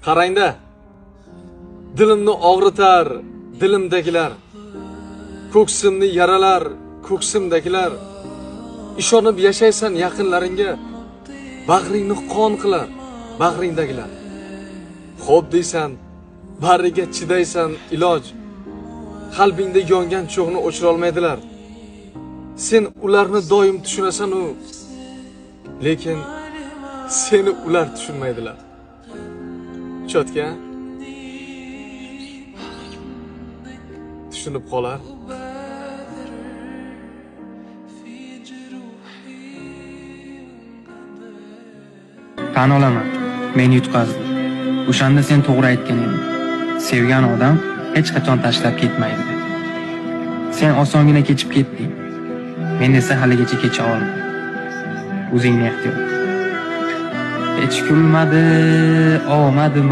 Qarangda, dilimni og'ritar dilimdagilar, ko'ksimni yaralar ko'ksimdagilar. Ishonib yashaysan yaqinlaringga, bag'ringni qon qilar bag'ringdagilar. Xo'p deysan, bariga chidaysan iloj, qalbingda yongan cho'g'ni o'chira olmaydilar. Sen ularni doim tushunasan u, lekin seni ular tushunmaydilar. Cho'tka tushunib qolar. Tan olaman, men yutqazdim. O'shanda sen to'g'ri aytgan eding. Sevgan odam hech qachon tashlab ketmaydi. Sen osongina kechib ketding. Men esa haligacha kecha olmadim. O'zingni ehtiyot. Hech kulmadi omadim.